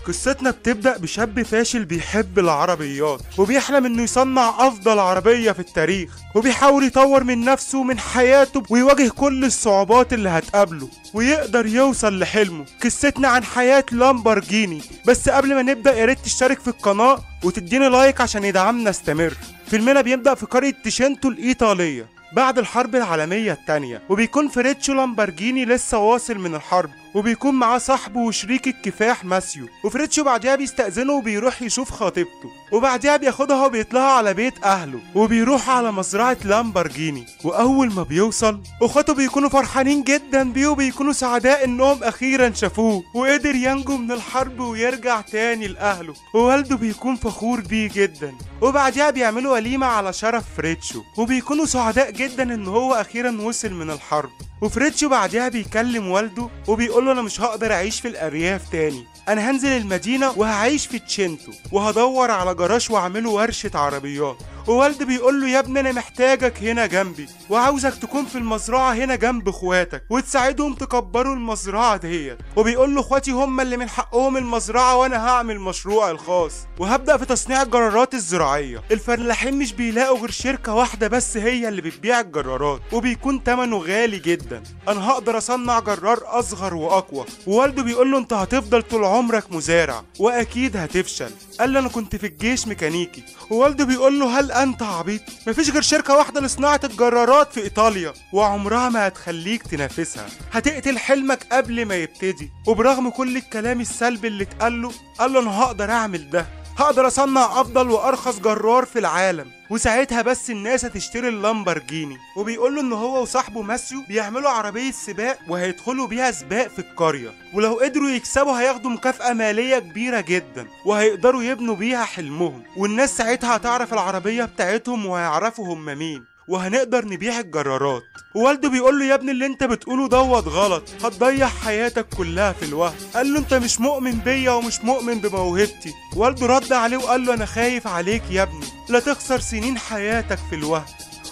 قصتنا بتبدأ بشاب فاشل بيحب العربيات وبيحلم انه يصنع افضل عربية في التاريخ، وبيحاول يطور من نفسه ومن حياته ويواجه كل الصعوبات اللي هتقابله ويقدر يوصل لحلمه. قصتنا عن حياة لامبورجيني. بس قبل ما نبدأ يا ريت تشترك في القناة وتديني لايك عشان يدعمنا استمر. فيلمنا بيبدأ في قرية تيشنتو الإيطالية بعد الحرب العالمية التانية، وبيكون فريتشو لامبورجيني لسه واصل من الحرب وبيكون معاه صاحبه وشريك الكفاح ماسيو. وفريتشو بعدها بيستأذنه وبيروح يشوف خطيبته، وبعدها بياخدها وبيطلعوا على بيت اهله وبيروح على مزرعة لامبورجيني. واول ما بيوصل اخواته بيكونوا فرحانين جدا بيه وبيكونوا سعداء انهم اخيرا شافوه وقدر ينجو من الحرب ويرجع تاني لاهله، ووالده بيكون فخور بيه جدا. وبعدها بيعملوا وليمة على شرف فريتشو وبيكونوا سعداء جدا ان هو اخيرا وصل من الحرب. وفريتشو بعدها بيكلم والده وبيقول له انا مش هقدر اعيش في الارياف تاني، انا هنزل المدينة وهعيش في تشينتو وهدور على جراج واعمله ورشة عربيات. ووالده بيقول له يا ابني انا محتاجك هنا جنبي وعاوزك تكون في المزرعة هنا جنب اخواتك وتساعدهم تكبروا المزرعة ديت. وبيقول له اخواتي هم اللي من حقهم المزرعة وانا هعمل مشروعي الخاص وهبدأ في تصنيع الجرارات الزراعية. الفلاحين مش بيلاقوا غير شركة واحدة بس هي اللي بتبيع الجرارات وبيكون ثمنه غالي جدا. انا هقدر اصنع جرار اصغر واقوى. ووالده بيقول له انت هتفضل طول عمرك مزارع واكيد هتفشل. قال له انا كنت في الجيش ميكانيكي. ووالده بيقول له هل انت عبيط؟ مفيش غير شركة واحدة لصناعة الجرارات في ايطاليا وعمرها ما هتخليك تنافسها، هتقتل حلمك قبل ما يبتدي. وبرغم كل الكلام السلبي اللي اتقاله قال له انا هقدر اعمل ده، هقدر اصنع افضل وارخص جرار في العالم وساعتها بس الناس هتشتري اللامبورجيني. وبيقول له ان هو وصاحبه ماسيو بيعملوا عربية سباق وهيدخلوا بيها سباق في القرية، ولو قدروا يكسبوا هياخدوا مكافأة مالية كبيرة جدا وهيقدروا يبنوا بيها حلمهم، والناس ساعتها هتعرف العربية بتاعتهم وهيعرفوا هم مين وهنقدر نبيع الجرارات. ووالده بيقول له يا ابني اللي انت بتقوله دوت غلط، هتضيع حياتك كلها في الوهم. قال له انت مش مؤمن بيا ومش مؤمن بموهبتي. والده رد عليه وقال له انا خايف عليك يا ابني لا تخسر سنين حياتك في الوهم.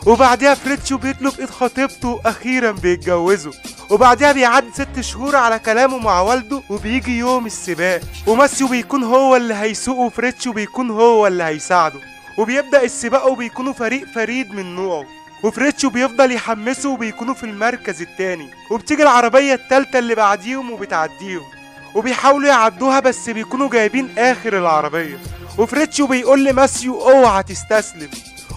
وبعدها فريتشو بيطلب ايد خطيبته واخيرا بيتجوزوا. وبعدها بيعدي 6 شهور على كلامه مع والده وبيجي يوم السباق وماسيو بيكون هو اللي هيسوقه وفريتشو بيكون هو اللي هيساعده. وبيبدأ السباق وبيكونوا فريق فريد من نوعه وفريتشو بيفضل يحمسه وبيكونوا في المركز التاني. وبتيجي العربية التالتة اللي بعديهم وبتعديهم وبيحاولوا يعدوها بس بيكونوا جايبين اخر العربية. وفريتشو بيقول لماسيو اوعى تستسلم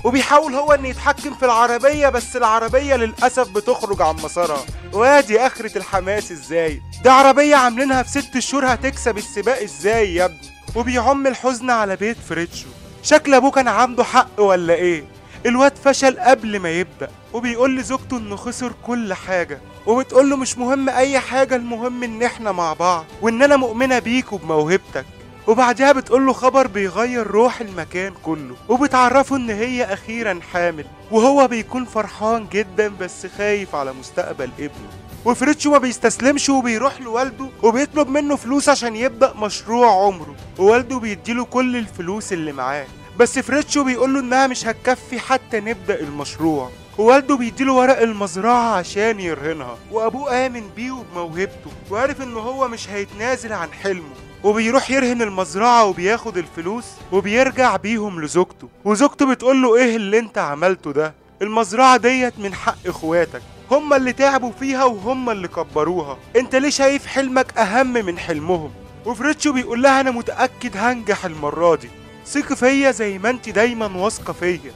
وبيحاول هو ان يتحكم في العربية بس العربية للأسف بتخرج عن مسارها. وادي اخرة الحماس ازاي، دي عربية عاملينها في 6 شهور هتكسب السباق ازاي يا ابني. وبيعم الحزن على بيت فريتشو، شكل ابوه كان عنده حق ولا ايه؟ الواد فشل قبل ما يبدأ وبيقول لزوجته انه خسر كل حاجة وبتقول له مش مهم اي حاجة، المهم ان احنا مع بعض وان انا مؤمنة بيك وبموهبتك. وبعدها بتقول له خبر بيغير روح المكان كله وبتعرفه ان هي اخيرا حامل، وهو بيكون فرحان جدا بس خايف على مستقبل ابنه. وفريتشو ما بيستسلمش وبيروح لوالده وبيطلب منه فلوس عشان يبدأ مشروع عمره، ووالده بيديله كل الفلوس اللي معاه بس فريتشو بيقوله انها مش هتكفي حتى نبدأ المشروع. ووالده بيديله ورق المزرعة عشان يرهنها، وابوه آمن بيه وبموهبته وعرف ان هو مش هيتنازل عن حلمه وبيروح يرهن المزرعة وبياخد الفلوس وبيرجع بيهم لزوجته. وزوجته بتقوله ايه اللي انت عملته ده؟ المزرعة ديت من حق اخواتك، هما اللي تعبوا فيها وهما اللي كبروها، انت ليه شايف حلمك اهم من حلمهم؟ وفريتشو بيقول لها انا متأكد هنجح المرة دي، ثقي فيا زي ما انت دايما واثقة فيا.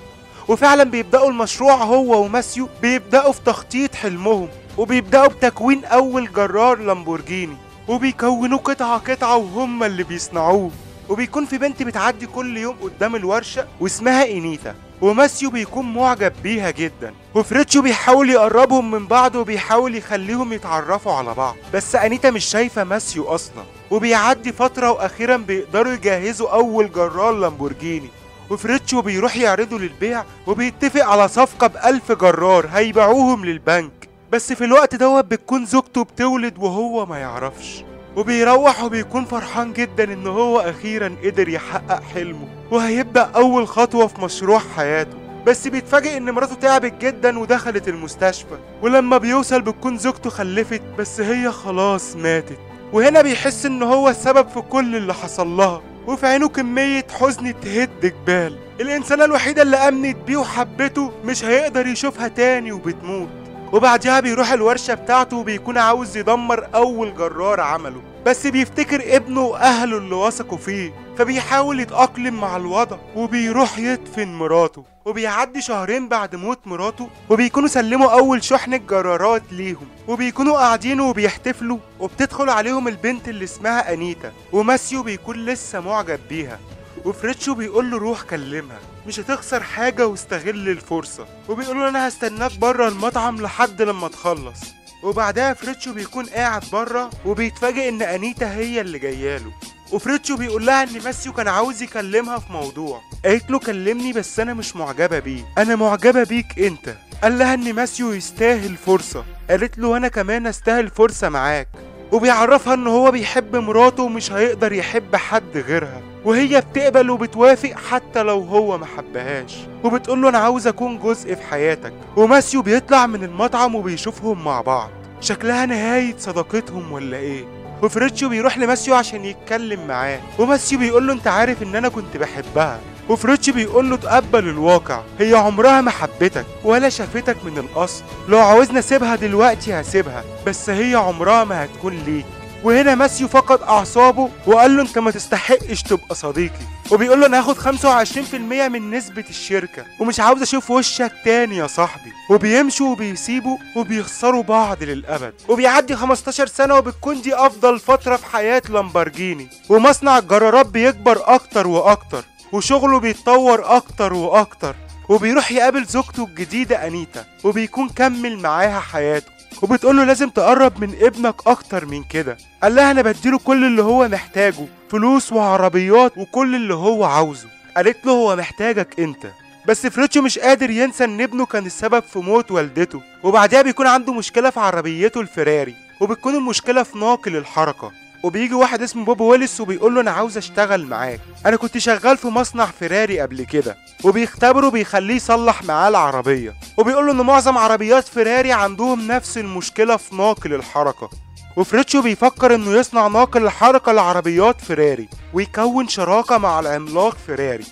وفعلا بيبدأوا المشروع هو وماسيو، بيبدأوا في تخطيط حلمهم وبيبدأوا بتكوين اول جرار لامبورجيني وبيكونوه قطعة قطعة وهم اللي بيصنعوه. وبيكون في بنت بتعدي كل يوم قدام الورشة واسمها إنيتا، وماسيو بيكون معجب بيها جدا وفريتشو بيحاول يقربهم من بعض وبيحاول يخليهم يتعرفوا على بعض، بس أنيتا مش شايفة ماسيو أصلا. وبيعدي فترة وأخيرا بيقدروا يجهزوا أول جرار لامبورجيني وفريتشو بيروح يعرضه للبيع وبيتفق على صفقة ب1000 جرار هيبيعوهم للبنك. بس في الوقت دوت بتكون زوجته بتولد وهو ما يعرفش، وبيروح وبيكون فرحان جدا ان هو اخيرا قدر يحقق حلمه وهيبدأ اول خطوة في مشروع حياته. بس بيتفاجئ ان مراته تعبت جدا ودخلت المستشفى، ولما بيوصل بتكون زوجته خلفت بس هي خلاص ماتت. وهنا بيحس ان هو السبب في كل اللي حصل لها، وفي عينه كمية حزن تهد جبال. الإنسانة الوحيدة اللي آمنت بيه وحبته مش هيقدر يشوفها تاني وبتموت. وبعدها بيروح الورشة بتاعته وبيكون عاوز يدمر أول جرار عمله، بس بيفتكر ابنه وأهله اللي وثقوا فيه، فبيحاول يتأقلم مع الوضع وبيروح يدفن مراته. وبيعدي شهرين بعد موت مراته وبيكونوا سلموا أول شحنة جرارات ليهم، وبيكونوا قاعدين وبيحتفلوا، وبتدخل عليهم البنت اللي اسمها أنيتا، وماسيو بيكون لسه معجب بيها، وفريتشو بيقول له روح كلمها، مش هتخسر حاجة واستغل الفرصة. وبيقول له أنا هستناك بره المطعم لحد لما تخلص. وبعدها فريتشو بيكون قاعد بره وبيتفاجئ إن أنيتا هي اللي جاياله، وفريتشو بيقول لها إن ماسيو كان عاوز يكلمها في موضوع. قالت له كلمني بس أنا مش معجبة بيه، أنا معجبة بيك أنت. قال لها إن ماسيو يستاهل فرصة. قالت له أنا كمان أستاهل فرصة معاك. وبيعرفها ان هو بيحب مراته ومش هيقدر يحب حد غيرها، وهي بتقبل وبتوافق حتى لو هو محبهاش، وبتقول له انا عاوز اكون جزء في حياتك. وماسيو بيطلع من المطعم وبيشوفهم مع بعض، شكلها نهاية صداقتهم ولا ايه. وفريتشو بيروح لماسيو عشان يتكلم معاه، وماسيو بيقول له انت عارف ان انا كنت بحبها. وفريتشو بيقول له تقبل الواقع، هي عمرها ما حبتك ولا شافتك من الاصل، لو عاوزنا اسيبها دلوقتي هسيبها، بس هي عمرها ما هتكون ليك. وهنا ماسيو فقد اعصابه وقال له انت ما تستحقش تبقى صديقي، وبيقول له انا هاخد 25% من نسبة الشركة ومش عاوز اشوف وشك تاني يا صاحبي. وبيمشوا وبيسيبوا وبيخسروا بعض للابد. وبيعدي 15 سنة وبتكون دي افضل فترة في حياة لامبرجيني، ومصنع الجرارات بيكبر اكتر واكتر، وشغله بيتطور اكتر واكتر. وبيروح يقابل زوجته الجديدة أنيتا وبيكون كمل معاها حياته، وبتقول له لازم تقرب من ابنك اكتر من كده. قال لها انا بديله كل اللي هو محتاجه، فلوس وعربيات وكل اللي هو عاوزه. قالت له هو محتاجك انت. بس فريتشو مش قادر ينسى ان ابنه كان السبب في موت والدته. وبعدها بيكون عنده مشكلة في عربيته الفراري، وبتكون المشكلة في ناقل الحركة. وبيجي واحد اسمه بوب ويلس وبيقول له انا عاوز اشتغل معاك، انا كنت شغال في مصنع فراري قبل كده. وبيختبره بيخليه يصلح معاه العربيه، وبيقول له ان معظم عربيات فراري عندهم نفس المشكله في ناقل الحركه. وفريتشو بيفكر انه يصنع ناقل الحركه لعربيات فراري ويكون شراكه مع العملاق فراري.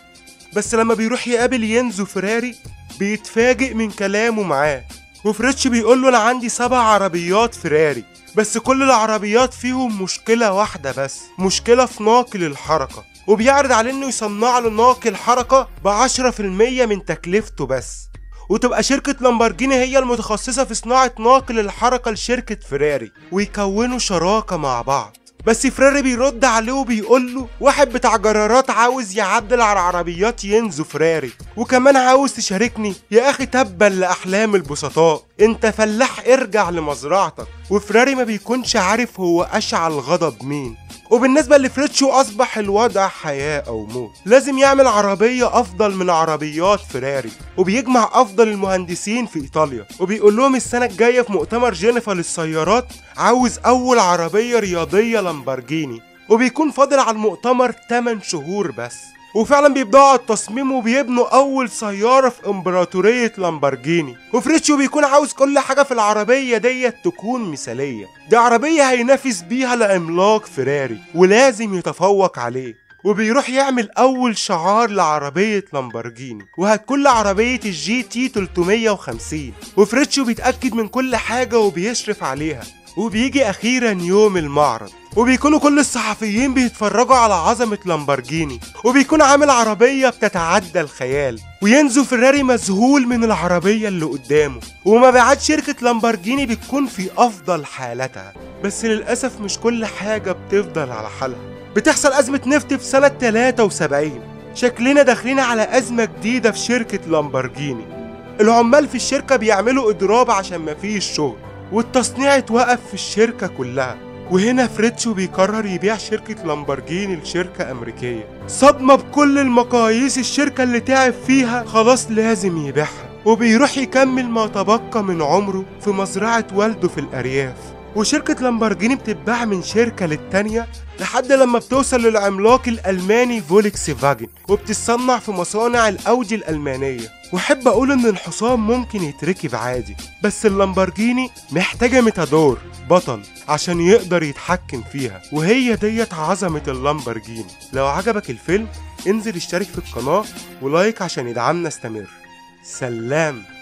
بس لما بيروح يقابل ينزو فراري بيتفاجئ من كلامه معاه. وفريتشو بيقول له انا عندي 7 عربيات فراري، بس كل العربيات فيهم مشكلة واحدة بس، مشكلة في ناقل الحركة. وبيعرض عليه انه يصنع له ناقل حركة ب10% من تكلفته بس، وتبقى شركة لامبرجيني هي المتخصصة في صناعة ناقل الحركة لشركة فراري، ويكونوا شراكة مع بعض. بس فراري بيرد عليه وبيقول له واحد بتاع جرارات عاوز يعدل على عربيات ينزو فراري، وكمان عاوز تشاركني. يا اخي تبا لاحلام البسطاء، انت فلاح ارجع لمزرعتك. وفراري ما بيكونش عارف هو اشعل غضب مين. وبالنسبة لفريتشو أصبح الوضع حياة أو موت، لازم يعمل عربية أفضل من عربيات فراري، وبيجمع أفضل المهندسين في إيطاليا وبيقول لهم السنة الجاية في مؤتمر جينيفا للسيارات عاوز أول عربية رياضية لامبرجيني. وبيكون فاضل على المؤتمر 8 شهور بس، وفعلا بيبدأوا على التصميم وبيبنوا أول سيارة في إمبراطورية لامبرجيني. وفريتشو بيكون عاوز كل حاجة في العربية ديت تكون مثالية، دي عربية هينافس بيها العملاق فراري ولازم يتفوق عليه. وبيروح يعمل أول شعار لعربية لامبرجيني، وهتكون عربية الجي تي 350. وفريتشو بيتأكد من كل حاجة وبيشرف عليها. وبيجي أخيرا يوم المعرض، وبيكونوا كل الصحفيين بيتفرجوا على عظمة لامبرجيني، وبيكون عامل عربية بتتعدى الخيال. وينزو فراري مذهول من العربية اللي قدامه، ومبيعات شركة لامبرجيني بتكون في أفضل حالتها. بس للأسف مش كل حاجة بتفضل على حالها، بتحصل أزمة نفط في سنة 73. شكلنا داخلين على أزمة جديدة في شركة لامبرجيني. العمال في الشركة بيعملوا إضراب عشان مفيش شغل، والتصنيع اتوقف في الشركة كلها. وهنا فريتشو بيقرر يبيع شركة لامبرجيني لشركة أمريكية. صدمة بكل المقاييس، الشركة اللي تعب فيها خلاص لازم يبيعها. وبيروح يكمل ما تبقى من عمره في مزرعة والده في الأرياف. وشركة لامبرجيني بتتباع من شركة للتانية لحد لما بتوصل للعملاق الألماني فولكس فاجن، وبتتصنع في مصانع الأودي الألمانية. واحب اقول ان الحصان ممكن يتركب عادي، بس اللامبرجيني محتاجة ميتادور بطل عشان يقدر يتحكم فيها، وهي ديت عظمة اللامبرجيني. لو عجبك الفيلم انزل اشترك في القناة ولايك عشان يدعمنا استمر. سلام.